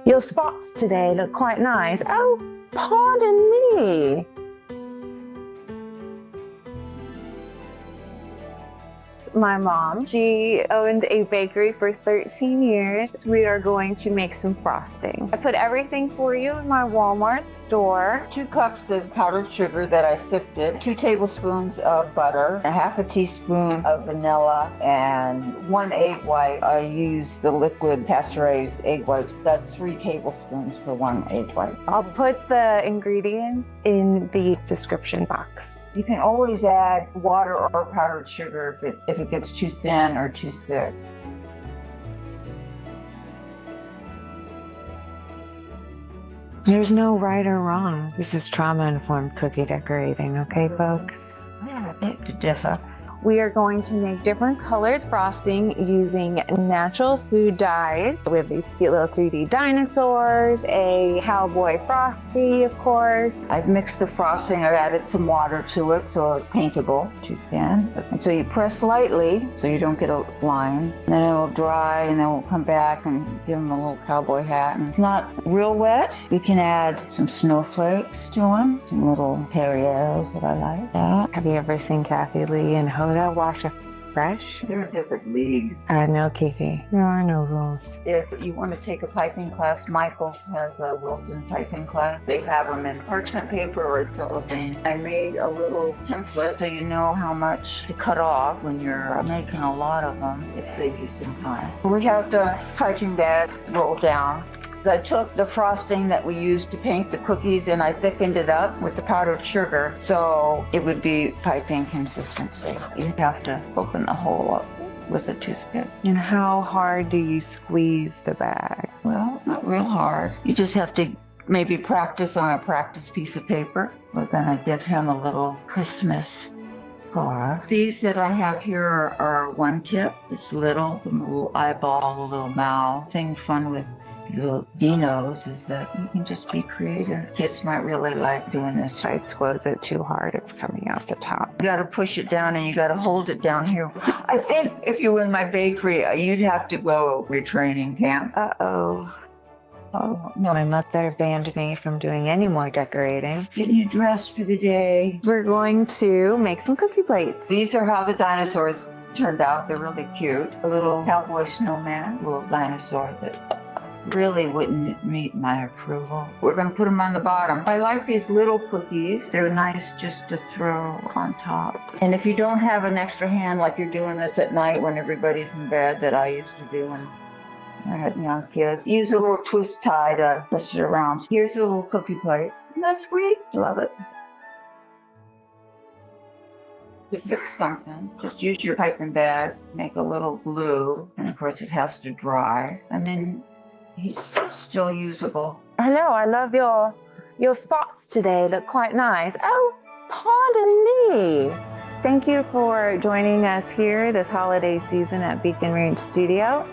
Your spots today look quite nice. Oh, pardon me. My mom, she owned a bakery for 13 years. We are going to make some frosting. I put everything for you in my Walmart store. 2 cups of powdered sugar that I sifted, 2 tablespoons of butter, a half a teaspoon of vanilla, and 1 egg white. I use the liquid pasteurized egg whites. That's 3 tablespoons for 1 egg white. I'll put the ingredients in the description box. You can always add water or powdered sugar if it gets too thin or too thick. There's no right or wrong. This is trauma-informed cookie decorating, okay, folks? Yeah, I beg to differ. We are going to make different colored frosting using natural food dyes. We have these cute little 3D dinosaurs, a cowboy frosty, of course. I've mixed the frosting. I've added some water to it so it's paintable, too thin. And so you press lightly so you don't get a line. Then it'll dry and then we'll come back and give them a little cowboy hat. And it's not real wet. We can add some snowflakes to them, some little pearlies that I like. That. Have you ever seen Kathy Lee and Hoda wash a fresh? They're a different league. No, Kiki. There are no rules. If you want to take a piping class, Michael's has a Wilton piping class. They have them in parchment paper or cellophane. I made a little template so you know how much to cut off when you're making a lot of them. It saves you some time. We have the piping bag rolled down. I took the frosting that we used to paint the cookies and I thickened it up with the powdered sugar so it would be piping consistency. You have to open the hole up with a toothpick. And how hard do you squeeze the bag? Well, not real hard. You just have to maybe practice on a practice piece of paper. We're gonna give him a little Christmas scarf. These that I have here are one tip. It's little, a little eyeball, a little mouth. Thing fun with the dinos is that you can just be creative. Kids might really like doing this. If I squeeze it too hard, it's coming out the top. You gotta push it down and you gotta hold it down here. I think if you were in my bakery, you'd have to go retraining camp. Uh-oh. Oh, no. My mother banned me from doing any more decorating. Getting you dressed for the day. We're going to make some cookie plates. These are how the dinosaurs turned out. They're really cute. A little cowboy snowman, a little dinosaur that really wouldn't meet my approval. We're going to put them on the bottom. I like these little cookies. They're nice just to throw on top. And if you don't have an extra hand, like you're doing this at night when everybody's in bed, that I used to do when I had young kids, use a little twist tie to twist it around. Here's a little cookie plate. Isn't that sweet? Love it. To fix something, just use your piping bag, make a little glue, and of course it has to dry. And then he's still usable. Hello, I love your spots today. Look quite nice. Oh, pardon me. Thank you for joining us here this holiday season at Beacon Range Studio.